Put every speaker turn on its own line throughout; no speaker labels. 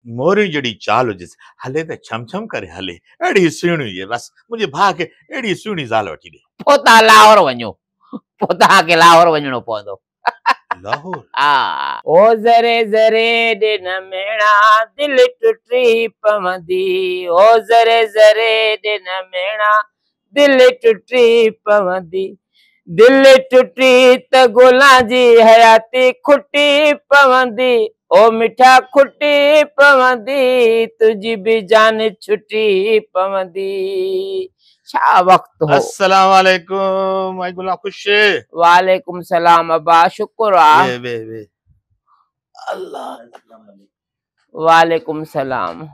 मोरी जड़ी चाल हुजेस हले त छम छम करे हले एड़ी सुणी हुजे बस मुंहिंजे भाउ खे एड़ी सुणी ज़ाल वठी ॾे।
पोइ तव्हां लाहौर वञो, पोइ तव्हांखे लाहौर वञणो पवंदो।
लाहौर
हाँ ओ ज़रे ज़रे दिन मेरा दिल टुटी पवंदी, ओ ज़रे ज़रे दिन मेरा दिल टुटी पवंदी, दिल टुटी त गुलां जी हयाती खुटी पवंदी, ओ मिठा खुटी पवंदी तुझी भी जान छुटी पवंदी। छा वक्त हो।
अस्सलाम वालेकुम आई गुला खुश।
वालेकुम सलाम अब्बा, शुक्र आ।
वे अल्लाह
वालेकुम सलाम।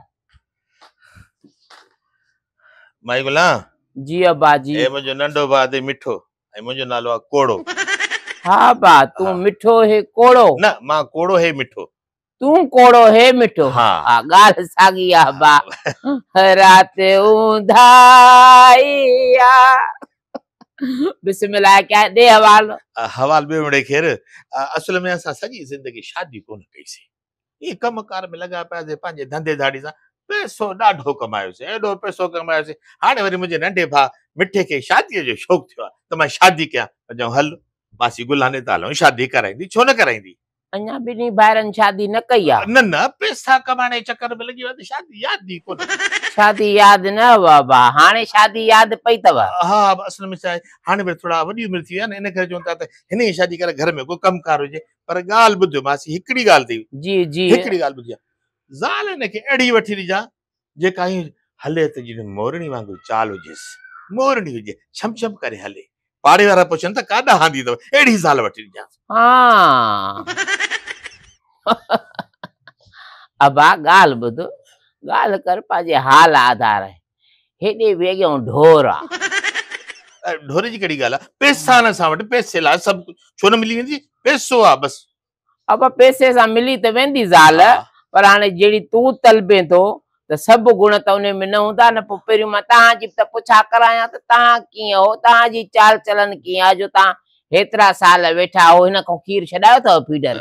माई गुला
जी अब्बा जी।
ए मुंहिंजो नंढो भाउ अथई मिठो ऐं मुंहिंजो नालो आहे कोड़ो।
हाँ बा तू
हाँ।
मिठो है कोड़ो।
न मां कोड़ो हे मिठो।
तू कोड़ो है मिठो।
हाँ।
आ गाल सागी आ बा। रात उंधाइया। बिस्मिल्लाह क्या दे हवाल।
हवाल बे मिड़े खेर असल में असां सॼी ज़िंदगी शादी कोन कईसीं। ये कमकार में लॻा पियासीं पंहिंजे धंधे धाड़ी सां पैसो ॾाढो कमायोसीं एॾो पैसो कमायोसीं। हाणे वरी मुंहिंजे नंढे भाउ मिठे खे शादीअ जो शौक़ु थियो आहे त मां शादी कयां त चऊं हल मासी गुलाने त हलूं शादी कराईंदी छो न कराईंदी।
अञा ॿिन्ही भाइरनि शादी न कई आ।
न न पैसा कमाइण जे चक्कर में लॻी विया त शादी यादि ई कोन।
शादी याद न बाबा, हाणे शादी याद पई तव।
हाँ असल में छा आहे हाणे वरी थोड़ा वॾी उमिरि थी वई आहे न इन करे चवनि था त हिन जी शादी करे घर में कोई कमकार हुजे। पर ॻाल्हि ॿुध मासी हिकिड़ी ॻाल्हि थी
जी जी
हिकिड़ी ॻाल्हि ॿुधी आहे ज़ाल हिनखे अहिड़ी वठी ॾिजां जेका ईअं हले त जीअं मोरणी वांगुरु चाल हुजेसि मोरणी हुजे छम छम करे हले पाड़े वारा पुछनि त काॾा हंदी अथव अहिड़ी ज़ाल वठी ॾिजां।
हाँ अबा ॻाल्हि ॿुध, ॻाल्हि कर पंहिंजे हाल आधार आहे। हेॾे वेॻियो ढोर आ।
ढोरे जी कहिड़ी ॻाल्हि आहे पैसा न असां वटि पैसे लाइ सभु कुझु छो न मिली वेंदी पैसो आहे बसि।
अब पैसे सां मिली त वेंदी ज़ाल
हा।
पर हाणे जहिड़ी तूं तलबे थो त सभु गुण त उन में न हूंदा न। पोइ पहिरियों मां तव्हांजी त पुछा करायां त तव्हां कीअं हो, तव्हांजी चाल चलन कीअं आहे जो तव्हां हेतिरा साल वेठा हो हिन खां खीर छॾायो अथव फीडर।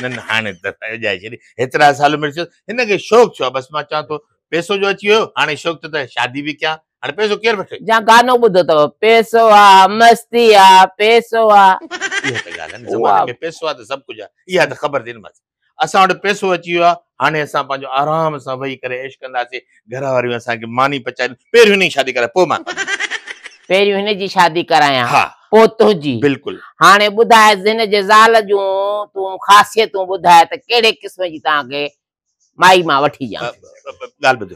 न हाणे त ॼाए छॾी हेतिरा साल में हिनखे शौक़ु थियो आहे बसि मां चवां थो पैसो जो अची वियो हाणे शौक़ु त शादी बि कयां हाणे पैसो केरु वठे।
जा गानो ॿुधो अथव पैसो आ मस्ती आ पैसो आ।
इहा त ॻाल्हि आहे न ज़माने में पैसो आहे त सभु कुझु आहे इहा त ख़बर थी न बसि। असां वटि पैसो अची वियो आहे हाणे असां पंहिंजो आराम सां वेही करे ऐश कंदासीं घर वारियूं असांखे मानी पचाए पहिरियों हिन जी शादी कराए पोइ मां
पहिरियों हिन जी शादी करायां
हा
पोइ तुंहिंजी।
बिल्कुुल
हाणे ॿुधाए हिन जे ज़ाल जूं तूं ख़ासियतूं ॿुधाए त कहिड़े क़िस्म जी तव्हांखे माई मां वठी ॾियां।
ॻाल्हि ॿुध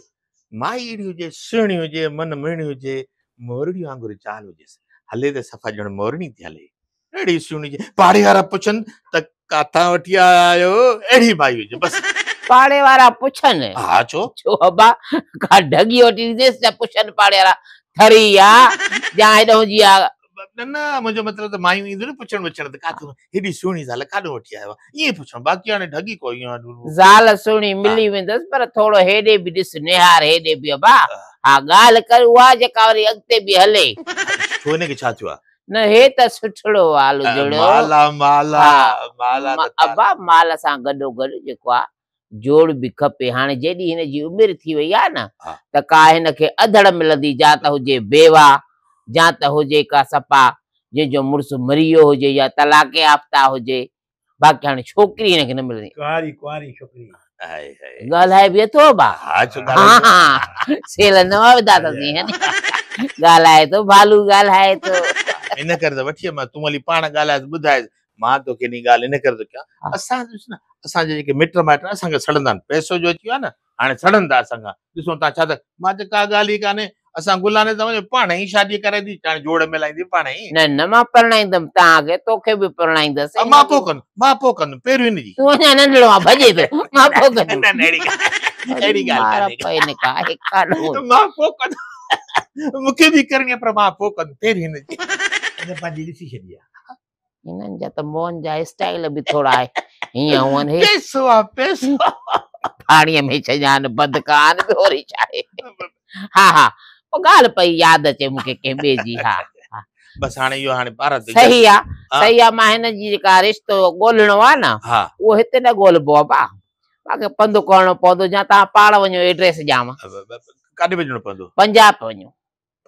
माई अहिड़ी हुजे सुहिणी हुजे मन मिणी हुजे मोरड़ी वांगुरु चाल हुजेसि हले त सफ़ा ॼण मोरणी थी हले अहिड़ी सुहिणी हुजे पाड़े वारा पुछनि त काथां वठी आया आहियो अहिड़ी माई हुजे बसि।
पाड़े वारा पुछनि
हा छो
छो अबा का ढगी वठी ॾींदेसि त पुछनि पाड़े वारा थरी आ या हेॾो जी आ।
न न मुंहिंजो मतिलबु त मायूं ईंदियूं न पुछण वुछण त काथो हेॾी सुहिणी ज़ाल काॾो वठी आयो आहे ईअं पुछण बाक़ी हाणे ढगी को ईअं
ज़ाल सुहिणी मिली वेंदसि पर थोरो हेॾे बि ॾिस निहार हेॾे बि अबा। हा ॻाल्हि कर उहा जेका वरी अॻिते बि हले।
छो हिनखे छा थियो आहे
न हे त सुठड़ो हाल जुड़ो
माला माला माला
अबा माल सां गॾो गॾु जेको आहे जोड़ बि खपे। हाणे जेॾी हिन जी उमिरि थी वई आहे न त का हिनखे अधड़ मिलंदी जा त हुजे बेवा या त हुजे का सफ़ा जंहिंजो मुड़ुसु मरी वियो हुजे या तलाक याफ़्ता हुजे बाक़ी हाणे छोकिरी हिनखे न मिलंदी।
कुंवारी कुंवारी छोकिरी
ॻाल्हाए बि अथव बा। सेल नवां विधा अथसीं ॻाल्हाए थो भालू ॻाल्हाए थो
इन करे त वठी मां तूं वरी पाण ॻाल्हाए ॿुधाए मां तोखे इन ॻाल्हि इन करे थो कयां असां ॾिस न असांजे जेके मिट माइट असांखे सड़ंदा आहिनि पैसो जो अची वियो आहे न हाणे सड़ंदा असांखां ॾिसो तव्हां छा त मां त का ॻाल्हि ई कान्हे असां गुलाने त वञो पाण ई शादी कराईंदी हाणे जोड़ मिलाईंदी पाण ई।
न न मां परणाईंदमि तव्हांखे तोखे बि परणाईंदसि
मां पोइ कंदुमि पहिरियों हिन जी
तूं अञा नंढड़ो आहे भॼे थो मां पोइ कंदुमि
अहिड़ी ॻाल्हि मां पोइ कंदुमि मूंखे बि करणी आहे पर मां पोइ कंदुमि पहिरियों हिन जी
पंहिंजी ॾिसी छॾी आहे।
हिननि जा त मोहन जा स्टाइल बि थोरा आहे हीअं हुअनि हे
पैसो आहे पैसो
पाणीअ में छॼान बंदि कान बि वरी छा आहे। हा हा पोइ ॻाल्हि पई यादि अचे मूंखे कंहिं ॿिए जी। हा
बसि हाणे इहो हाणे पार
सही आहे सही आहे। मां हिन जी जेका रिश्तो ॻोल्हणो आहे न उहो हिते न ॻोल्हबो आहे बा मूंखे पंधु करणो पवंदो या तव्हां पाण वञो एड्रेस ॾियांव
काॾे वञिणो पवंदो?
पंजाब वञो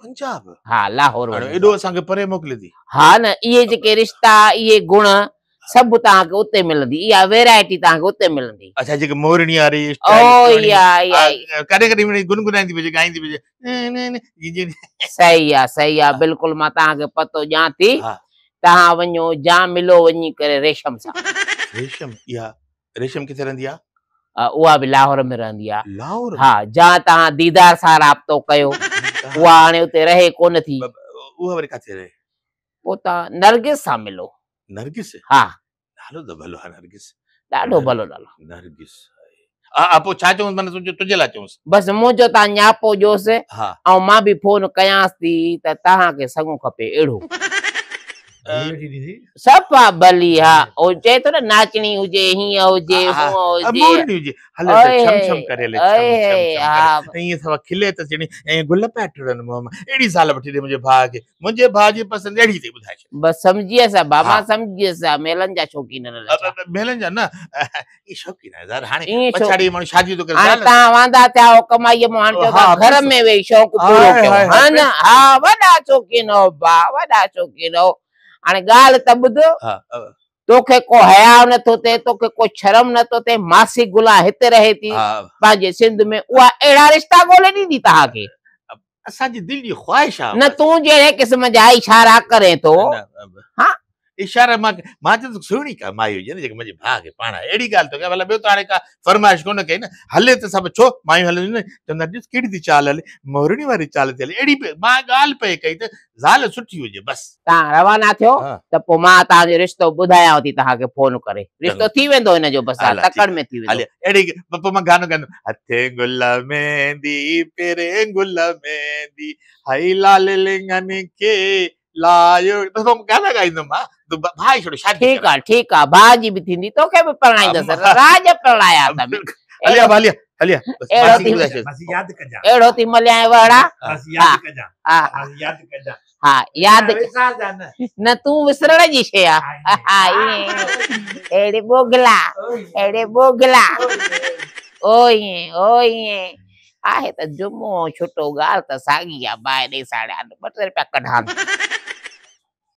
पंजाब?
हा लाहौर
हाणे
वञो
एॾो असांखे परे मोकिले थी?
हा न इहे जेके रिश्ता इहे गुण सभु तव्हांखे उते मिलंदी इहा वैरायटी तव्हांखे उते मिलंदी
अच्छा जेके मोरणी वारी
ओ इहा
कॾहिं कॾहिं मिड़ई गुनगुनाईंदी हुजे गाईंदी हुजे
सही आहे बिल्कुलु मां तव्हांखे पतो ॾियां थी
हा
तव्हां वञो जा मिलो वञी करे रेशम सां
रेशम इहा रेशम किथे रहंदी आहे?
उहा बि लाहौर में रहंदी आहे
लाहौर?
हा जा तव्हां दीदार सां राब्तो कयो उहा हाणे उते रहे कोन थी
उहा वरी किथे रहे?
पोइ तव्हां नरगिस सां मिलो
नरगिस?
हा
नालो त भलो आहे नरगिस
ॾाढो भलो नालो
नरगिस हा पोइ छा चऊं माने तुंहिंजे लाइ चऊंसि
बसि मुंहिंजो तव्हां न्यापो ॾियोसि
हा
ऐं मां बि फोन कयांसि थी त तव्हांखे सॻो खपे अहिड़ो सभु भली हा चए थो न नाचणी हुजे हीअं हुजे हूअं हुजे
मोरणी हुजे हले त छम छम करे हले छम ईअं सवा खिले त जणी ऐं गुल पिया टुरनि मुंहं मां अहिड़ी ज़ाल वठी ॾे मुंहिंजे भाउ जी पसंदि अहिड़ी थी ॿुधाए छॾ
बसि सम्झी वियसि बाबा सम्झी वियसि मेलनि जा शौक़ीन
मेलनि जा न ई शौक़ीन आहे यार हाणे पछाड़ी माण्हू शादी थो करे
तव्हां वांदा थिया हो कमाईअ मां हाणे घर में वेही शौक़ पूरो कयो हा न हा वॾा शौक़ीन हो भाउ वॾा शौक़ीन हो हाणे ॻाल्हि त ॿुध तोखे को हया नथो थिए तोखे को शर्म नथो थिए मासी गुला हिते रहे थी पंहिंजे सिंध में उहा अहिड़ा रिश्ता ॻोल्हे ॾींदी तव्हांखे
असांजी दिलि जी ख़्वाहिश आहे
न तूं जहिड़े क़िस्म जा इशारा करे थो हा
इशारा मां त सुहिणी का माई हुजे न जेके मुंहिंजे भाउ खे पाण अहिड़ी ॻाल्हि थो कयां भला ॿियो त हाणे का फरमाइश कोन कई न हले त सभु छो मायूं हलनि न चवंदा ॾिस कहिड़ी थी चाल हले मोरणी वारी चाल थी हले अहिड़ी मां ॻाल्हि पई कई त ज़ाल सुठी हुजे बसि
तव्हां रवाना थियो त पोइ मां तव्हांजो रिश्तो ॿुधायांव थी तव्हांखे फोन करे रिश्तो थी वेंदो हिनजो बसि तकड़ में थी वेंदो
अहिड़ी पोइ मां गानो ॻाईंदुमि हथे गुल मेहंदी पेरे गुल मेहंदी हई लाल लिंगन खे लायो गाना ॻाईंदुमि मां भाई छोड़ो शादी
ठीक आहे भाउ जी बि थींदी तोखे बि परणाईंदसि राज परणाया अहिड़ो थी मलियाए वड़ा हा यादि न तूं विसरण जी शइ आहे अहिड़े बोगला ओ ईअं आहे त जुमो छुटो ॻाल्हि त साॻी आहे ॿाहिरि ॾे साड़िया 2 रुपया कढां